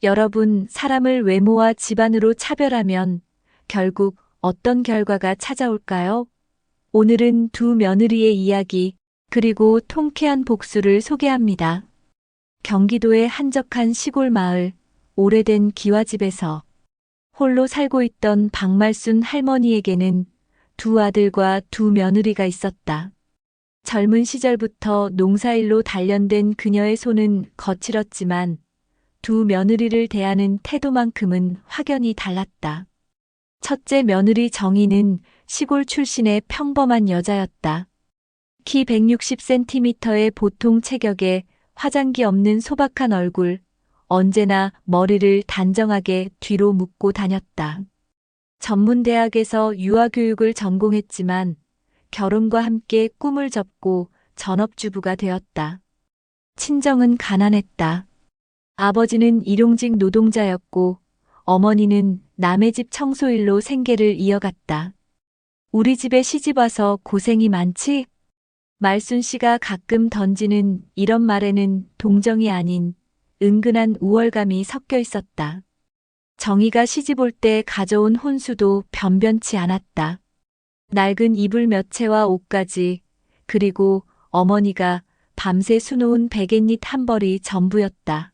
여러분, 사람을 외모와 집안으로 차별하면 결국 어떤 결과가 찾아올까요? 오늘은 두 며느리의 이야기, 그리고 통쾌한 복수를 소개합니다. 경기도의 한적한 시골 마을, 오래된 기와집에서 홀로 살고 있던 박말순 할머니에게는 두 아들과 두 며느리가 있었다. 젊은 시절부터 농사일로 단련된 그녀의 손은 거칠었지만 두 며느리를 대하는 태도만큼은 확연히 달랐다. 첫째 며느리 정희는 시골 출신의 평범한 여자였다. 키 160cm의 보통 체격에 화장기 없는 소박한 얼굴, 언제나 머리를 단정하게 뒤로 묶고 다녔다. 전문대학에서 유아교육을 전공했지만 결혼과 함께 꿈을 접고 전업주부가 되었다. 친정은 가난했다. 아버지는 일용직 노동자였고 어머니는 남의 집 청소일로 생계를 이어갔다. 우리 집에 시집 와서 고생이 많지? 말순 씨가 가끔 던지는 이런 말에는 동정이 아닌 은근한 우월감이 섞여 있었다. 정희가 시집 올 때 가져온 혼수도 변변치 않았다. 낡은 이불 몇 채와 옷가지, 그리고 어머니가 밤새 수놓은 베갯잎 한 벌이 전부였다.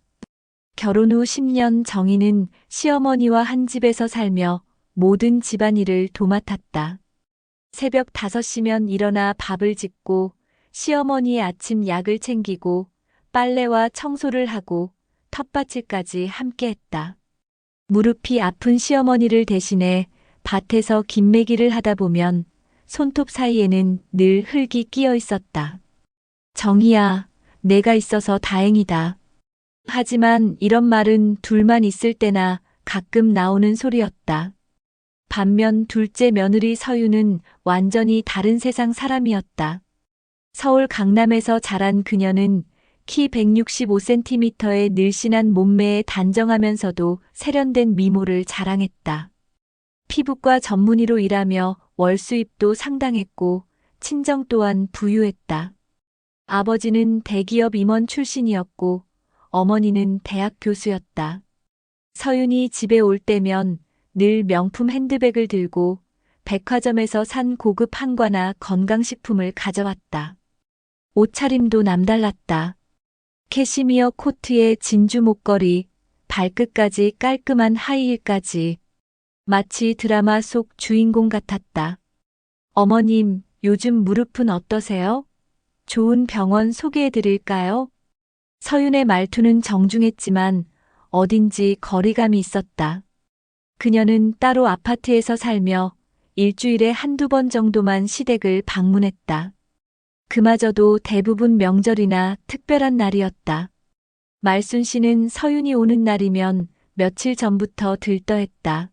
결혼 후 10년 정희는 시어머니와 한 집에서 살며 모든 집안일을 도맡았다. 새벽 5시면 일어나 밥을 짓고 시어머니의 아침 약을 챙기고 빨래와 청소를 하고 텃밭일까지 함께했다. 무릎이 아픈 시어머니를 대신해 밭에서 김매기를 하다 보면 손톱 사이에는 늘 흙이 끼어 있었다. 정희야, 내가 있어서 다행이다. 하지만 이런 말은 둘만 있을 때나 가끔 나오는 소리였다. 반면 둘째 며느리 서유는 완전히 다른 세상 사람이었다. 서울 강남에서 자란 그녀는 키 165cm의 늘씬한 몸매에 단정하면서도 세련된 미모를 자랑했다. 피부과 전문의로 일하며 월 수입도 상당했고 친정 또한 부유했다. 아버지는 대기업 임원 출신이었고 어머니는 대학 교수였다. 서윤이 집에 올 때면 늘 명품 핸드백을 들고 백화점에서 산 고급 한과나 건강식품을 가져왔다. 옷차림도 남달랐다. 캐시미어 코트에 진주 목걸이, 발끝까지 깔끔한 하이힐까지. 마치 드라마 속 주인공 같았다. 어머님, 요즘 무릎은 어떠세요? 좋은 병원 소개해 드릴까요? 서윤의 말투는 정중했지만 어딘지 거리감이 있었다. 그녀는 따로 아파트에서 살며 일주일에 한두 번 정도만 시댁을 방문했다. 그마저도 대부분 명절이나 특별한 날이었다. 말순 씨는 서윤이 오는 날이면 며칠 전부터 들떠했다.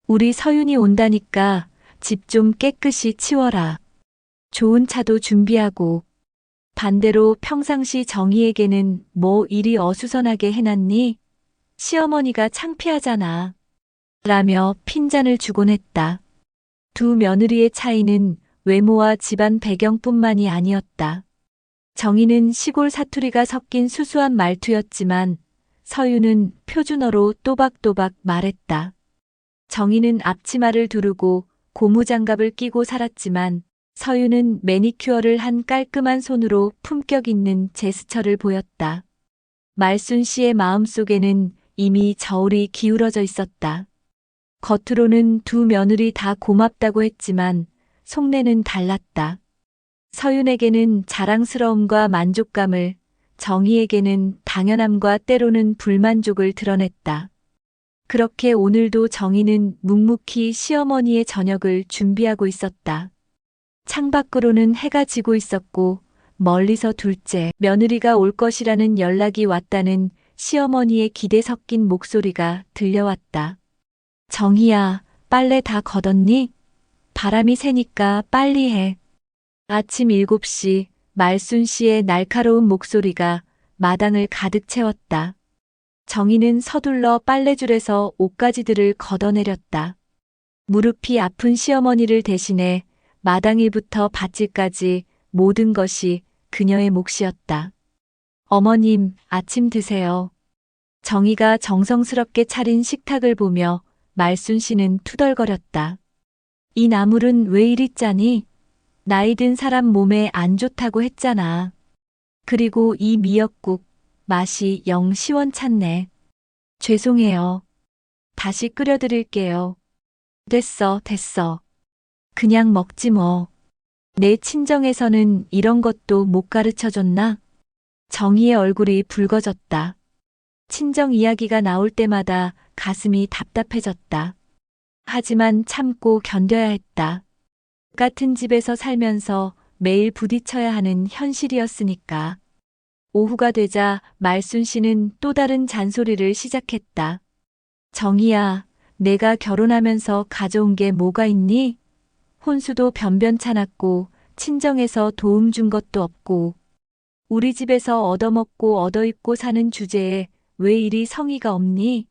우리 서윤이 온다니까 집 좀 깨끗이 치워라. 좋은 차도 준비하고. 반대로 평상시 정희에게는 뭐 일이 어수선하게 해놨니? 시어머니가 창피하잖아. 라며 핀잔을 주곤 했다. 두 며느리의 차이는 외모와 집안 배경뿐만이 아니었다. 정희는 시골 사투리가 섞인 수수한 말투였지만 서유는 표준어로 또박또박 말했다. 정희는 앞치마를 두르고 고무장갑을 끼고 살았지만 서유는 매니큐어를 한 깔끔한 손으로 품격 있는 제스처를 보였다. 말순 씨의 마음속에는 이미 저울이 기울어져 있었다. 겉으로는 두 며느리 다 고맙다고 했지만 속내는 달랐다. 서윤에게는 자랑스러움과 만족감을, 정희에게는 당연함과 때로는 불만족을 드러냈다. 그렇게 오늘도 정희는 묵묵히 시어머니의 저녁을 준비하고 있었다. 창밖으로는 해가 지고 있었고 멀리서 둘째 며느리가 올 것이라는 연락이 왔다는 시어머니의 기대 섞인 목소리가 들려왔다. 정희야, 빨래 다 걷었니? 바람이 새니까 빨리 해. 아침 7시 말순 씨의 날카로운 목소리가 마당을 가득 채웠다. 정희는 서둘러 빨래줄에서 옷가지들을 걷어내렸다. 무릎이 아픈 시어머니를 대신해 마당일부터 밭일까지 모든 것이 그녀의 몫이었다. 어머님, 아침 드세요. 정희가 정성스럽게 차린 식탁을 보며 말순 씨는 투덜거렸다. 이 나물은 왜 이리 짜니? 나이 든 사람 몸에 안 좋다고 했잖아. 그리고 이 미역국, 맛이 영 시원찮네. 죄송해요. 다시 끓여드릴게요. 됐어. 그냥 먹지 뭐. 내 친정에서는 이런 것도 못 가르쳐줬나? 정희의 얼굴이 붉어졌다. 친정 이야기가 나올 때마다 가슴이 답답해졌다. 하지만 참고 견뎌야 했다. 같은 집에서 살면서 매일 부딪혀야 하는 현실이었으니까. 오후가 되자 말순 씨는 또 다른 잔소리를 시작했다. 정희야, 내가 결혼하면서 가져온 게 뭐가 있니? 혼수도 변변찮았고 친정에서 도움 준 것도 없고 우리 집에서 얻어먹고 얻어입고 사는 주제에 왜 이리 성의가 없니?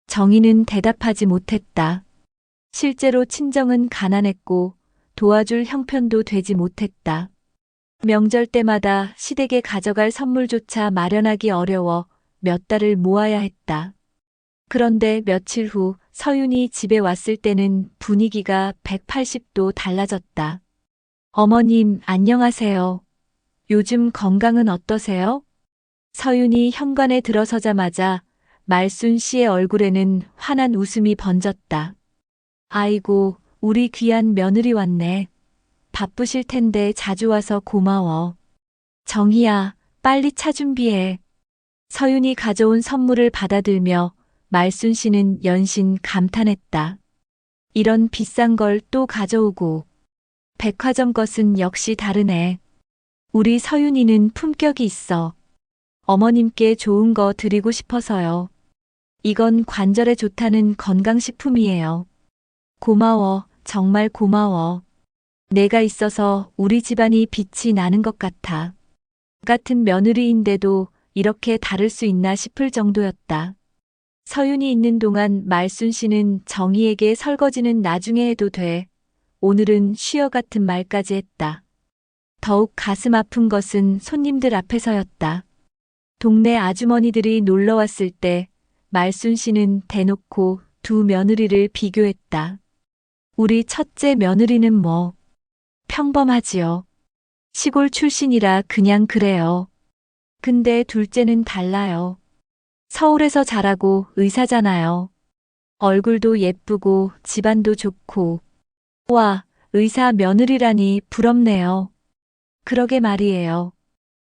정희는 대답하지 못했다. 실제로 친정은 가난했고 도와줄 형편도 되지 못했다. 명절 때마다 시댁에 가져갈 선물조차 마련하기 어려워 몇 달을 모아야 했다. 그런데 며칠 후 서윤이 집에 왔을 때는 분위기가 180도 달라졌다. 어머님, 안녕하세요. 요즘 건강은 어떠세요? 서윤이 현관에 들어서자마자 말순 씨의 얼굴에는 환한 웃음이 번졌다. 아이고, 우리 귀한 며느리 왔네. 바쁘실 텐데 자주 와서 고마워. 정희야, 빨리 차 준비해. 서윤이 가져온 선물을 받아들며 말순 씨는 연신 감탄했다. 이런 비싼 걸 또 가져오고. 백화점 것은 역시 다르네. 우리 서윤이는 품격이 있어. 어머님께 좋은 거 드리고 싶어서요. 이건 관절에 좋다는 건강식품이에요. 고마워, 정말 고마워. 내가 있어서 우리 집안이 빛이 나는 것 같아. 같은 며느리인데도 이렇게 다를 수 있나 싶을 정도였다. 서윤이 있는 동안 말순 씨는 정희에게 설거지는 나중에 해도 돼. 오늘은 쉬어 같은 말까지 했다. 더욱 가슴 아픈 것은 손님들 앞에서였다. 동네 아주머니들이 놀러 왔을 때 말순 씨는 대놓고 두 며느리를 비교했다. 우리 첫째 며느리는 뭐 평범하지요. 시골 출신이라 그냥 그래요. 근데 둘째는 달라요. 서울에서 자라고 의사잖아요. 얼굴도 예쁘고 집안도 좋고. 와, 의사 며느리라니 부럽네요. 그러게 말이에요.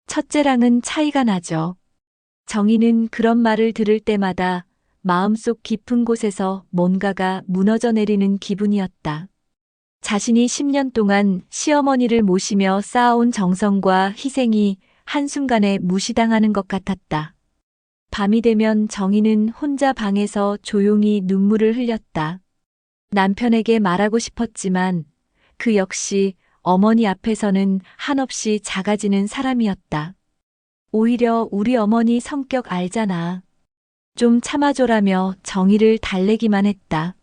첫째랑은 차이가 나죠. 정희는 그런 말을 들을 때마다 마음속 깊은 곳에서 뭔가가 무너져 내리는 기분이었다. 자신이 10년 동안 시어머니를 모시며 쌓아온 정성과 희생이 한순간에 무시당하는 것 같았다. 밤이 되면 정희는 혼자 방에서 조용히 눈물을 흘렸다. 남편에게 말하고 싶었지만 그 역시 어머니 앞에서는 한없이 작아지는 사람이었다. 오히려 우리 어머니 성격 알잖아. 좀 참아줘라며 정희를 달래기만 했다.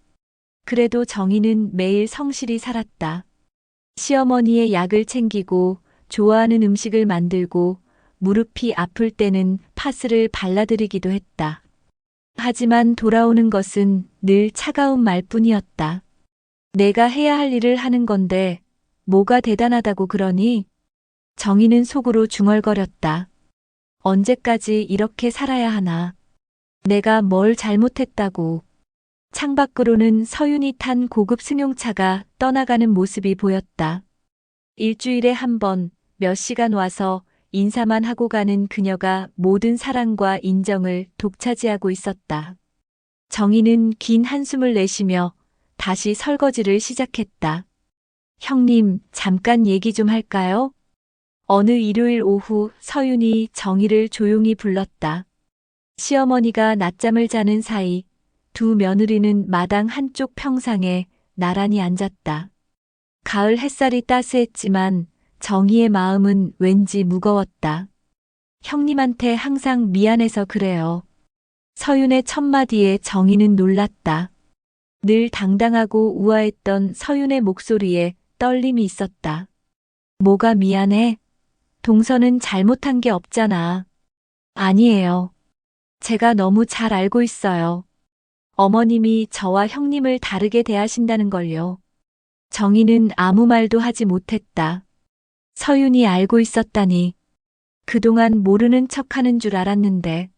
그래도 정희는 매일 성실히 살았다. 시어머니의 약을 챙기고 좋아하는 음식을 만들고 무릎이 아플 때는 파스를 발라드리기도 했다. 하지만 돌아오는 것은 늘 차가운 말뿐이었다. 내가 해야 할 일을 하는 건데 뭐가 대단하다고 그러니? 정희는 속으로 중얼거렸다. 언제까지 이렇게 살아야 하나? 내가 뭘 잘못했다고. 창밖으로는 서윤이 탄 고급 승용차가 떠나가는 모습이 보였다. 일주일에 한 번 몇 시간 와서 인사만 하고 가는 그녀가 모든 사랑과 인정을 독차지하고 있었다. 정희는 긴 한숨을 내쉬며 다시 설거지를 시작했다. 형님, 잠깐 얘기 좀 할까요? 어느 일요일 오후 서윤이 정희를 조용히 불렀다. 시어머니가 낮잠을 자는 사이 두 며느리는 마당 한쪽 평상에 나란히 앉았다. 가을 햇살이 따스했지만 정희의 마음은 왠지 무거웠다. 형님한테 항상 미안해서 그래요. 서윤의 첫마디에 정희는 놀랐다. 늘 당당하고 우아했던 서윤의 목소리에 떨림이 있었다. 뭐가 미안해? 동서는 잘못한 게 없잖아. 아니에요. 제가 너무 잘 알고 있어요. 어머님이 저와 형님을 다르게 대하신다는 걸요. 정희는 아무 말도 하지 못했다. 서윤이 알고 있었다니. 그동안 모르는 척하는 줄 알았는데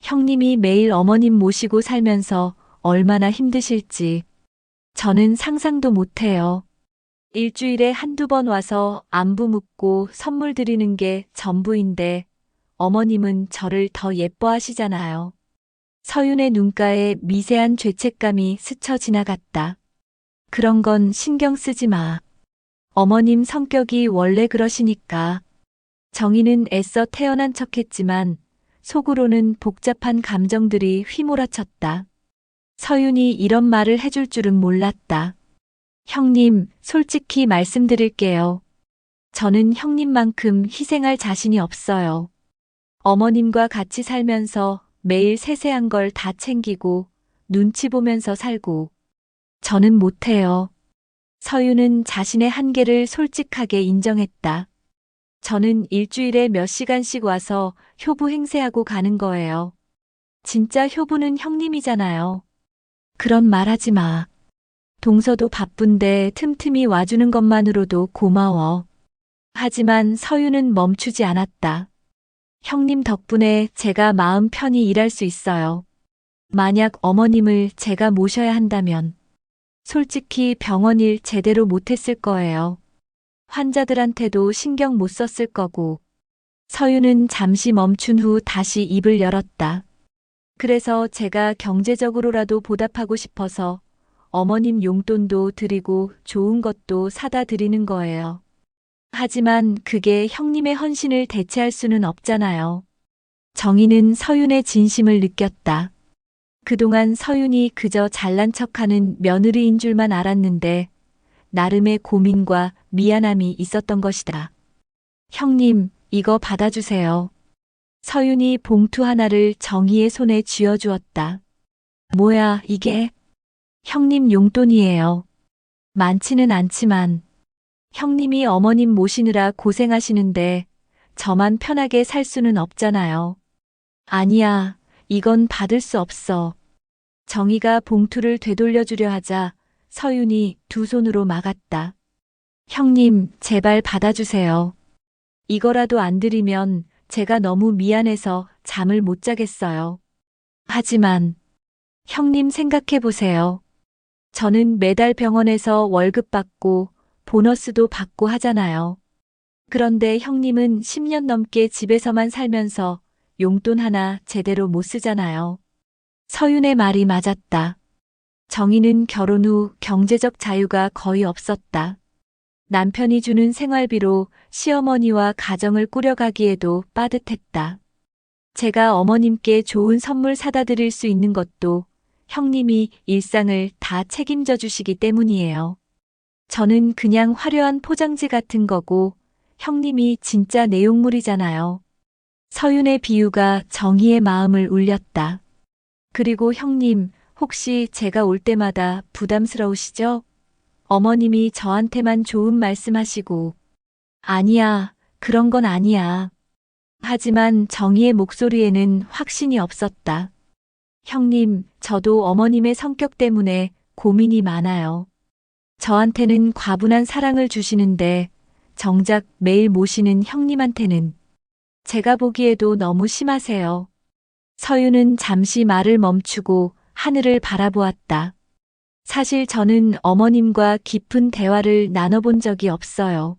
형님이 매일 어머님 모시고 살면서 얼마나 힘드실지 저는 상상도 못해요. 일주일에 한두 번 와서 안부 묻고 선물 드리는 게 전부인데 어머님은 저를 더 예뻐하시잖아요. 서윤의 눈가에 미세한 죄책감이 스쳐 지나갔다. 그런 건 신경 쓰지 마. 어머님 성격이 원래 그러시니까. 정희는 애써 태어난 척했지만 속으로는 복잡한 감정들이 휘몰아쳤다. 서윤이 이런 말을 해줄 줄은 몰랐다. 형님, 솔직히 말씀드릴게요. 저는 형님만큼 희생할 자신이 없어요. 어머님과 같이 살면서 매일 세세한 걸 다 챙기고 눈치 보면서 살고 저는 못해요. 서윤은 자신의 한계를 솔직하게 인정했다. 저는 일주일에 몇 시간씩 와서 효부 행세하고 가는 거예요. 진짜 효부는 형님이잖아요. 그런 말 하지 마. 동서도 바쁜데 틈틈이 와주는 것만으로도 고마워. 하지만 서윤은 멈추지 않았다. 형님 덕분에 제가 마음 편히 일할 수 있어요. 만약 어머님을 제가 모셔야 한다면 솔직히 병원 일 제대로 못했을 거예요. 환자들한테도 신경 못 썼을 거고. 서윤은 잠시 멈춘 후 다시 입을 열었다. 그래서 제가 경제적으로라도 보답하고 싶어서 어머님 용돈도 드리고 좋은 것도 사다 드리는 거예요. 하지만 그게 형님의 헌신을 대체할 수는 없잖아요. 정희는 서윤의 진심을 느꼈다. 그동안 서윤이 그저 잘난 척하는 며느리인 줄만 알았는데 나름의 고민과 미안함이 있었던 것이다. 형님, 이거 받아주세요. 서윤이 봉투 하나를 정희의 손에 쥐어주었다. 뭐야, 이게? 형님 용돈이에요. 많지는 않지만 형님이 어머님 모시느라 고생하시는데 저만 편하게 살 수는 없잖아요. 아니야, 이건 받을 수 없어. 정희가 봉투를 되돌려주려 하자 서윤이 두 손으로 막았다. 형님, 제발 받아주세요. 이거라도 안 드리면 제가 너무 미안해서 잠을 못 자겠어요. 하지만 형님 생각해 보세요. 저는 매달 병원에서 월급 받고 보너스도 받고 하잖아요. 그런데 형님은 10년 넘게 집에서만 살면서 용돈 하나 제대로 못 쓰잖아요. 서윤의 말이 맞았다. 정희는 결혼 후 경제적 자유가 거의 없었다. 남편이 주는 생활비로 시어머니와 가정을 꾸려가기에도 빠듯했다. 제가 어머님께 좋은 선물 사다 드릴 수 있는 것도 형님이 일상을 다 책임져 주시기 때문이에요. 저는 그냥 화려한 포장지 같은 거고 형님이 진짜 내용물이잖아요. 서윤의 비유가 정희의 마음을 울렸다. 그리고 형님, 혹시 제가 올 때마다 부담스러우시죠? 어머님이 저한테만 좋은 말씀하시고. 아니야, 그런 건 아니야. 하지만 정희의 목소리에는 확신이 없었다. 형님, 저도 어머님의 성격 때문에 고민이 많아요. 저한테는 과분한 사랑을 주시는데 정작 매일 모시는 형님한테는 제가 보기에도 너무 심하세요. 서윤은 잠시 말을 멈추고 하늘을 바라보았다. 사실 저는 어머님과 깊은 대화를 나눠본 적이 없어요.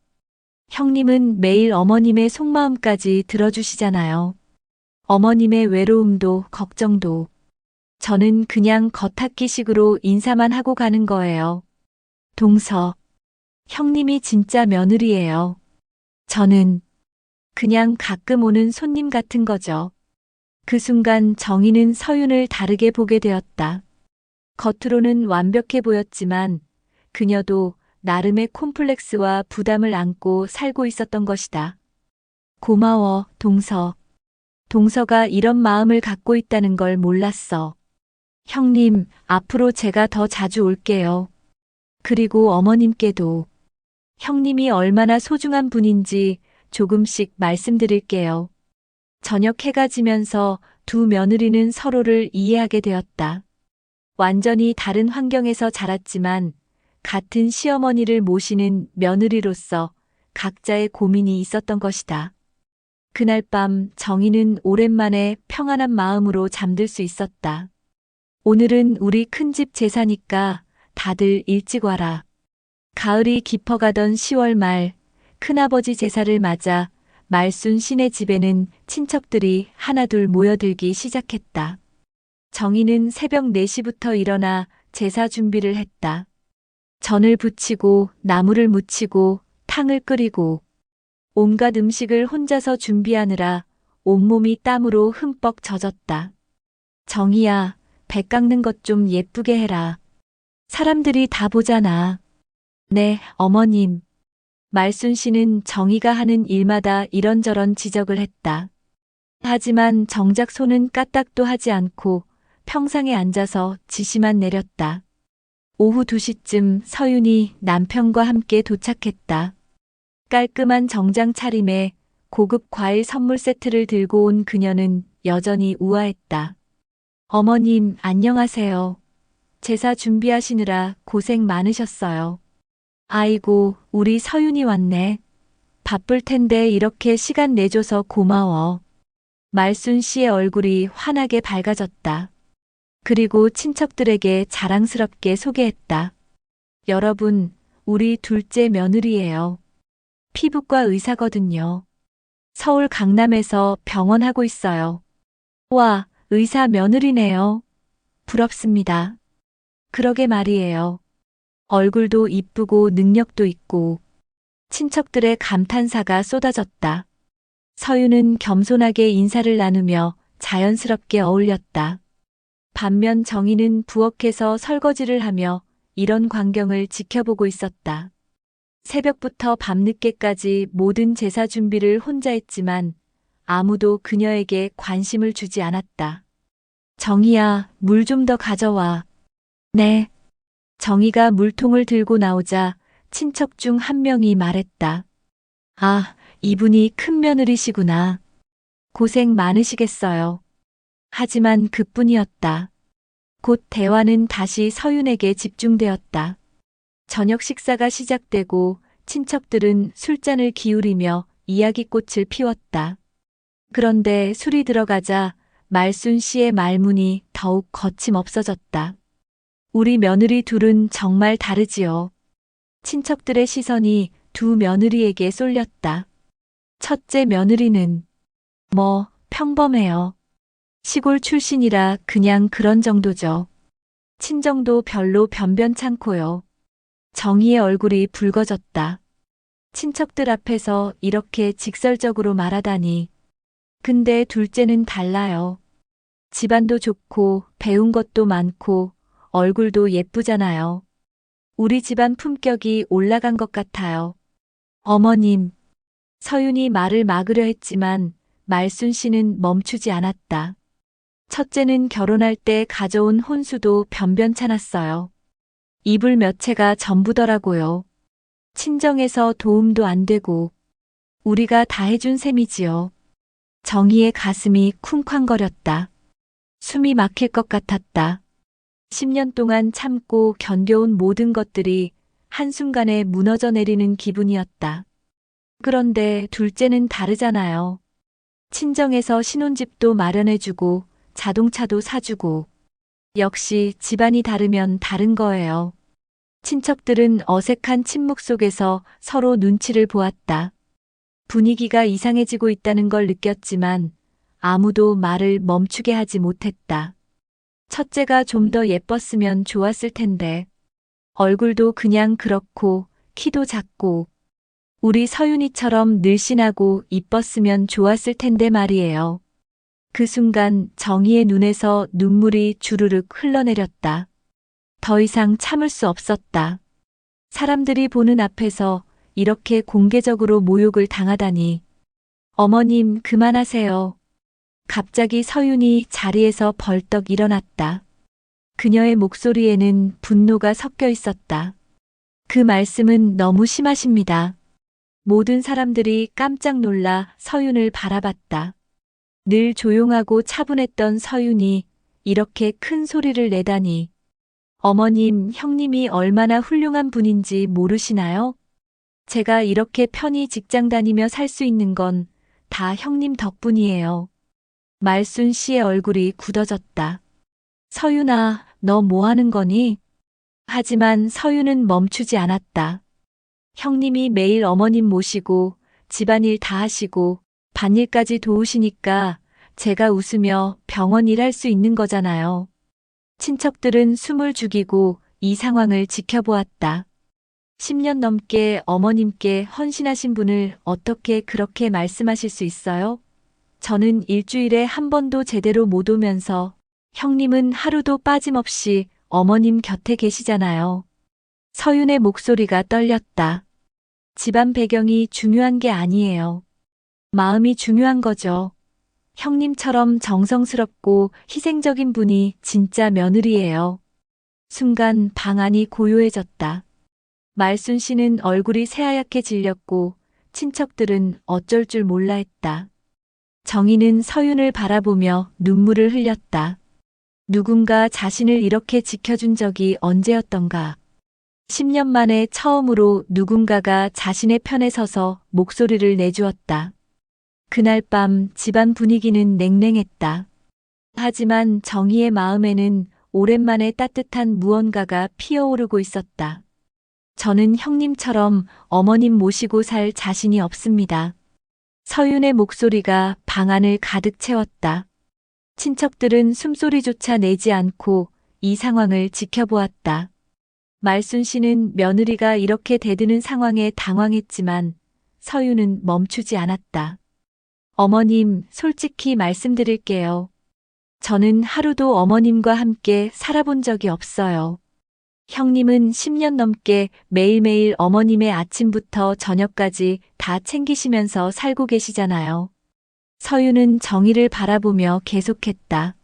형님은 매일 어머님의 속마음까지 들어주시잖아요. 어머님의 외로움도 걱정도. 저는 그냥 겉핥기식으로 인사만 하고 가는 거예요. 동서, 형님이 진짜 며느리예요. 저는 그냥 가끔 오는 손님 같은 거죠. 그 순간 정희는 서윤을 다르게 보게 되었다. 겉으로는 완벽해 보였지만 그녀도 나름의 콤플렉스와 부담을 안고 살고 있었던 것이다. 고마워, 동서. 동서가 이런 마음을 갖고 있다는 걸 몰랐어. 형님, 앞으로 제가 더 자주 올게요. 그리고 어머님께도 형님이 얼마나 소중한 분인지 조금씩 말씀드릴게요. 저녁 해가 지면서 두 며느리는 서로를 이해하게 되었다. 완전히 다른 환경에서 자랐지만 같은 시어머니를 모시는 며느리로서 각자의 고민이 있었던 것이다. 그날 밤 정희는 오랜만에 평안한 마음으로 잠들 수 있었다. 오늘은 우리 큰집 제사니까 다들 일찍 와라. 가을이 깊어가던 10월 말 큰아버지 제사를 맞아 말순 씨네 집에는 친척들이 하나둘 모여들기 시작했다. 정희는 새벽 4시부터 일어나 제사 준비를 했다. 전을 부치고 나물을 무치고 탕을 끓이고 온갖 음식을 혼자서 준비하느라 온몸이 땀으로 흠뻑 젖었다. 정희야, 배 깎는 것 좀 예쁘게 해라. 사람들이 다 보잖아. 네, 어머님. 말순 씨는 정희가 하는 일마다 이런저런 지적을 했다. 하지만 정작 손은 까딱도 하지 않고 평상에 앉아서 지시만 내렸다. 오후 2시쯤 서윤이 남편과 함께 도착했다. 깔끔한 정장 차림에 고급 과일 선물 세트를 들고 온 그녀는 여전히 우아했다. 어머님, 안녕하세요. 제사 준비하시느라 고생 많으셨어요. 아이고, 우리 서윤이 왔네. 바쁠 텐데 이렇게 시간 내줘서 고마워. 말순 씨의 얼굴이 환하게 밝아졌다. 그리고 친척들에게 자랑스럽게 소개했다. 여러분, 우리 둘째 며느리예요. 피부과 의사거든요. 서울 강남에서 병원 하고 있어요. 와, 의사 며느리네요. 부럽습니다. 그러게 말이에요. 얼굴도 이쁘고 능력도 있고. 친척들의 감탄사가 쏟아졌다. 서윤은 겸손하게 인사를 나누며 자연스럽게 어울렸다. 반면 정희는 부엌에서 설거지를 하며 이런 광경을 지켜보고 있었다. 새벽부터 밤늦게까지 모든 제사 준비를 혼자 했지만 아무도 그녀에게 관심을 주지 않았다. 정희야, 물 좀 더 가져와. 네. 정희가 물통을 들고 나오자 친척 중 한 명이 말했다. 아, 이분이 큰 며느리시구나. 고생 많으시겠어요. 하지만 그뿐이었다. 곧 대화는 다시 서윤에게 집중되었다. 저녁 식사가 시작되고 친척들은 술잔을 기울이며 이야기꽃을 피웠다. 그런데 술이 들어가자 말순 씨의 말문이 더욱 거침없어졌다. 우리 며느리 둘은 정말 다르지요. 친척들의 시선이 두 며느리에게 쏠렸다. 첫째 며느리는 평범해요. 시골 출신이라 그냥 그런 정도죠. 친정도 별로 변변찮고요. 정희의 얼굴이 붉어졌다. 친척들 앞에서 이렇게 직설적으로 말하다니. 근데 둘째는 달라요. 집안도 좋고 배운 것도 많고 얼굴도 예쁘잖아요. 우리 집안 품격이 올라간 것 같아요. 어머님. 서윤이 말을 막으려 했지만 말순 씨는 멈추지 않았다. 첫째는 결혼할 때 가져온 혼수도 변변찮았어요. 이불 몇 채가 전부더라고요. 친정에서 도움도 안 되고 우리가 다 해준 셈이지요. 정희의 가슴이 쿵쾅거렸다. 숨이 막힐 것 같았다. 10년 동안 참고 견뎌온 모든 것들이 한순간에 무너져 내리는 기분이었다. 그런데 둘째는 다르잖아요. 친정에서 신혼집도 마련해주고 자동차도 사주고 역시 집안이 다르면 다른 거예요. 친척들은 어색한 침묵 속에서 서로 눈치를 보았다. 분위기가 이상해지고 있다는 걸 느꼈지만 아무도 말을 멈추게 하지 못했다. 첫째가 좀 더 예뻤으면 좋았을 텐데. 얼굴도 그냥 그렇고 키도 작고 우리 서윤이처럼 늘씬하고 이뻤으면 좋았을 텐데 말이에요. 그 순간 정희의 눈에서 눈물이 주르륵 흘러내렸다. 더 이상 참을 수 없었다. 사람들이 보는 앞에서 이렇게 공개적으로 모욕을 당하다니. 어머님, 그만하세요. 갑자기 서윤이 자리에서 벌떡 일어났다. 그녀의 목소리에는 분노가 섞여 있었다. 그 말씀은 너무 심하십니다. 모든 사람들이 깜짝 놀라 서윤을 바라봤다. 늘 조용하고 차분했던 서윤이 이렇게 큰 소리를 내다니. 어머님, 형님이 얼마나 훌륭한 분인지 모르시나요? 제가 이렇게 편히 직장 다니며 살 수 있는 건 다 형님 덕분이에요. 말순 씨의 얼굴이 굳어졌다. 서윤아, 너 뭐 하는 거니? 하지만 서윤은 멈추지 않았다. 형님이 매일 어머님 모시고 집안일 다 하시고 밭일까지 도우시니까 제가 웃으며 병원 일할 수 있는 거잖아요. 친척들은 숨을 죽이고 이 상황을 지켜보았다. 10년 넘게 어머님께 헌신하신 분을 어떻게 그렇게 말씀하실 수 있어요? 저는 일주일에 한 번도 제대로 못 오면서 형님은 하루도 빠짐없이 어머님 곁에 계시잖아요. 서윤의 목소리가 떨렸다. 집안 배경이 중요한 게 아니에요. 마음이 중요한 거죠. 형님처럼 정성스럽고 희생적인 분이 진짜 며느리예요. 순간 방 안이 고요해졌다. 말순 씨는 얼굴이 새하얗게 질렸고 친척들은 어쩔 줄 몰라 했다. 정희는 서윤을 바라보며 눈물을 흘렸다. 누군가 자신을 이렇게 지켜준 적이 언제였던가. 10년 만에 처음으로 누군가가 자신의 편에 서서 목소리를 내주었다. 그날 밤 집안 분위기는 냉랭했다. 하지만 정희의 마음에는 오랜만에 따뜻한 무언가가 피어오르고 있었다. 저는 형님처럼 어머님 모시고 살 자신이 없습니다. 서윤의 목소리가 방 안을 가득 채웠다. 친척들은 숨소리조차 내지 않고 이 상황을 지켜보았다. 말순 씨는 며느리가 이렇게 대드는 상황에 당황했지만 서윤은 멈추지 않았다. 어머님, 솔직히 말씀드릴게요. 저는 하루도 어머님과 함께 살아본 적이 없어요. 형님은 10년 넘게 매일매일 어머님의 아침부터 저녁까지 다 챙기시면서 살고 계시잖아요. 서윤은 정희를 바라보며 계속했다.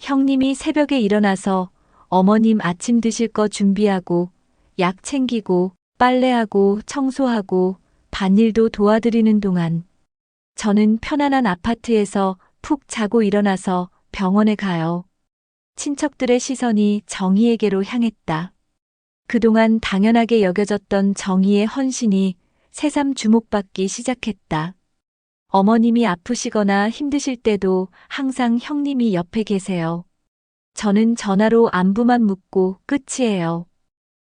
형님이 새벽에 일어나서 어머님 아침 드실 거 준비하고 약 챙기고 빨래하고 청소하고 밭일도 도와드리는 동안 저는 편안한 아파트에서 푹 자고 일어나서 병원에 가요. 친척들의 시선이 정희에게로 향했다. 그동안 당연하게 여겨졌던 정희의 헌신이 새삼 주목받기 시작했다. 어머님이 아프시거나 힘드실 때도 항상 형님이 옆에 계세요. 저는 전화로 안부만 묻고 끝이에요.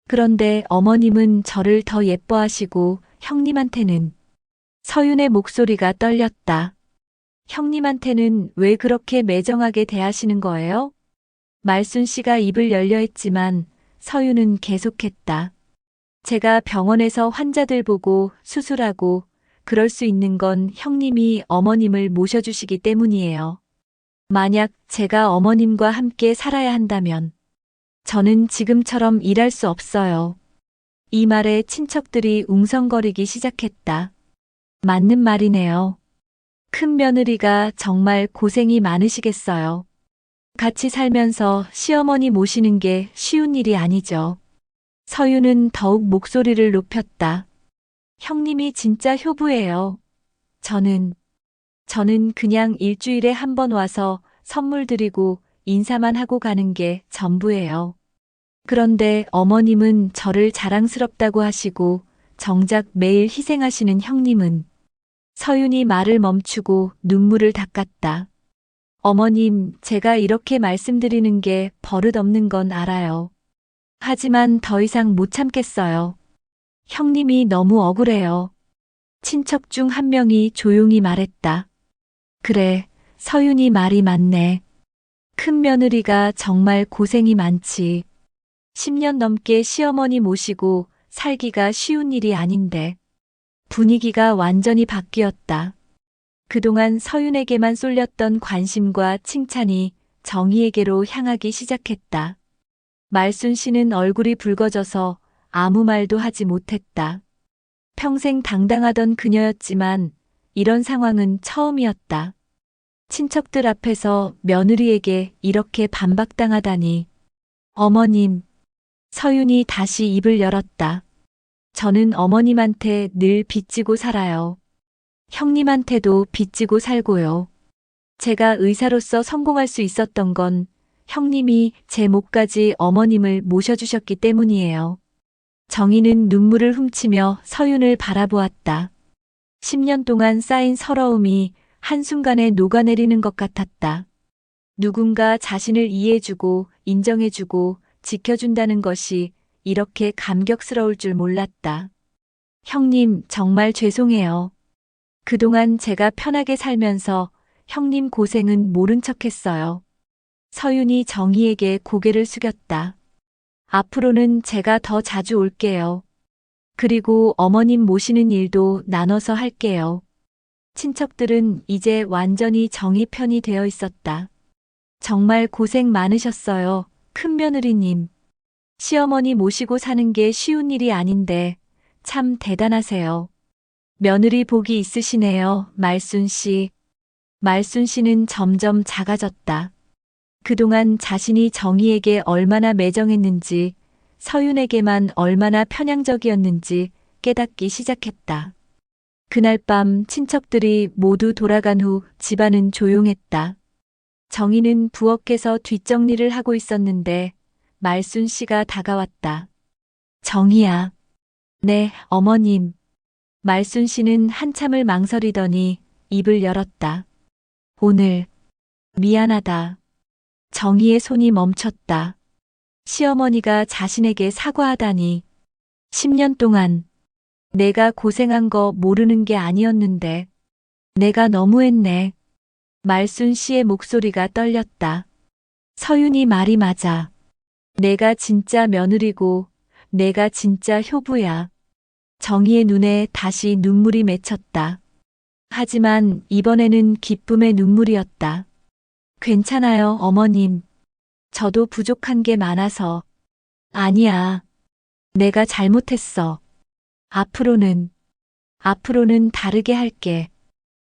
그런데 어머님은 저를 더 예뻐하시고 형님한테는. 서윤의 목소리가 떨렸다. 형님한테는 왜 그렇게 매정하게 대하시는 거예요? 말순 씨가 입을 열려 했지만 서윤은 계속했다. 제가 병원에서 환자들 보고 수술하고 그럴 수 있는 건 형님이 어머님을 모셔주시기 때문이에요. 만약 제가 어머님과 함께 살아야 한다면 저는 지금처럼 일할 수 없어요. 이 말에 친척들이 웅성거리기 시작했다. 맞는 말이네요. 큰 며느리가 정말 고생이 많으시겠어요. 같이 살면서 시어머니 모시는 게 쉬운 일이 아니죠. 서윤은 더욱 목소리를 높였다. 형님이 진짜 효부예요. 저는 그냥 일주일에 한 번 와서 선물 드리고 인사만 하고 가는 게 전부예요. 그런데 어머님은 저를 자랑스럽다고 하시고 정작 매일 희생하시는 형님은. 서윤이 말을 멈추고 눈물을 닦았다. 어머님, 제가 이렇게 말씀드리는 게 버릇없는 건 알아요. 하지만 더 이상 못 참겠어요. 형님이 너무 억울해요. 친척 중 한 명이 조용히 말했다. 그래, 서윤이 말이 맞네. 큰 며느리가 정말 고생이 많지. 10년 넘게 시어머니 모시고 살기가 쉬운 일이 아닌데. 분위기가 완전히 바뀌었다. 그동안 서윤에게만 쏠렸던 관심과 칭찬이 정희에게로 향하기 시작했다. 말순 씨는 얼굴이 붉어져서 아무 말도 하지 못했다. 평생 당당하던 그녀였지만 이런 상황은 처음이었다. 친척들 앞에서 며느리에게 이렇게 반박당하다니. 어머님. 서윤이 다시 입을 열었다. 저는 어머님한테 늘 빚지고 살아요. 형님한테도 빚지고 살고요. 제가 의사로서 성공할 수 있었던 건 형님이 제 목까지 어머님을 모셔주셨기 때문이에요. 정희는 눈물을 훔치며 서윤을 바라보았다. 10년 동안 쌓인 서러움이 한순간에 녹아내리는 것 같았다. 누군가 자신을 이해해주고 인정해주고 지켜준다는 것이 이렇게 감격스러울 줄 몰랐다. 형님, 정말 죄송해요. 그동안 제가 편하게 살면서 형님 고생은 모른 척 했어요. 서윤이 정희에게 고개를 숙였다. 앞으로는 제가 더 자주 올게요. 그리고 어머님 모시는 일도 나눠서 할게요. 친척들은 이제 완전히 정희 편이 되어 있었다. 정말 고생 많으셨어요, 큰며느리님. 시어머니 모시고 사는 게 쉬운 일이 아닌데 참 대단하세요. 며느리 복이 있으시네요, 말순 씨. 말순 씨는 점점 작아졌다. 그동안 자신이 정희에게 얼마나 매정했는지, 서윤에게만 얼마나 편향적이었는지 깨닫기 시작했다. 그날 밤 친척들이 모두 돌아간 후 집안은 조용했다. 정희는 부엌에서 뒷정리를 하고 있었는데 말순 씨가 다가왔다. 정희야. 네, 어머님. 말순 씨는 한참을 망설이더니 입을 열었다. 오늘 미안하다. 정희의 손이 멈췄다. 시어머니가 자신에게 사과하다니. 10년 동안 내가 고생한 거 모르는 게 아니었는데 내가 너무했네. 말순 씨의 목소리가 떨렸다. 서윤이 말이 맞아. 내가 진짜 며느리고 내가 진짜 효부야. 정희의 눈에 다시 눈물이 맺혔다. 하지만 이번에는 기쁨의 눈물이었다. 괜찮아요, 어머님. 저도 부족한 게 많아서. 아니야. 내가 잘못했어. 앞으로는 다르게 할게.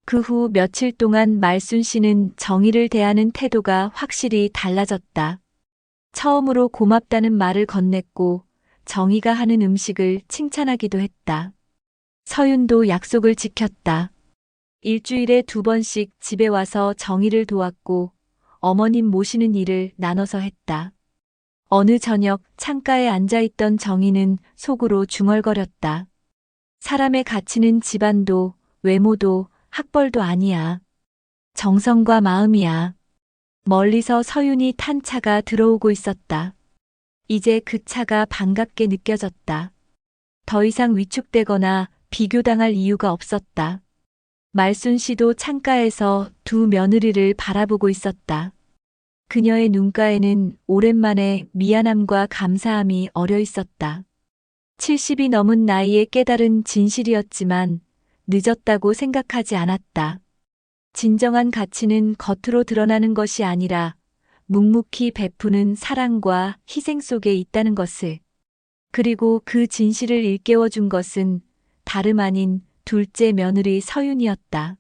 그 후 며칠 동안 말순 씨는 정희를 대하는 태도가 확실히 달라졌다. 처음으로 고맙다는 말을 건넸고 정희가 하는 음식을 칭찬하기도 했다. 서윤도 약속을 지켰다. 일주일에 2번씩 집에 와서 정희를 도왔고 어머님 모시는 일을 나눠서 했다. 어느 저녁 창가에 앉아있던 정희는 속으로 중얼거렸다. 사람의 가치는 집안도 외모도 학벌도 아니야. 정성과 마음이야. 멀리서 서윤이 탄 차가 들어오고 있었다. 이제 그 차가 반갑게 느껴졌다. 더 이상 위축되거나 비교당할 이유가 없었다. 말순 씨도 창가에서 두 며느리를 바라보고 있었다. 그녀의 눈가에는 오랜만에 미안함과 감사함이 어려 있었다. 70이 넘은 나이에 깨달은 진실이었지만 늦었다고 생각하지 않았다. 진정한 가치는 겉으로 드러나는 것이 아니라 묵묵히 베푸는 사랑과 희생 속에 있다는 것을. 그리고 그 진실을 일깨워준 것은 다름 아닌 둘째 며느리 서윤이었다.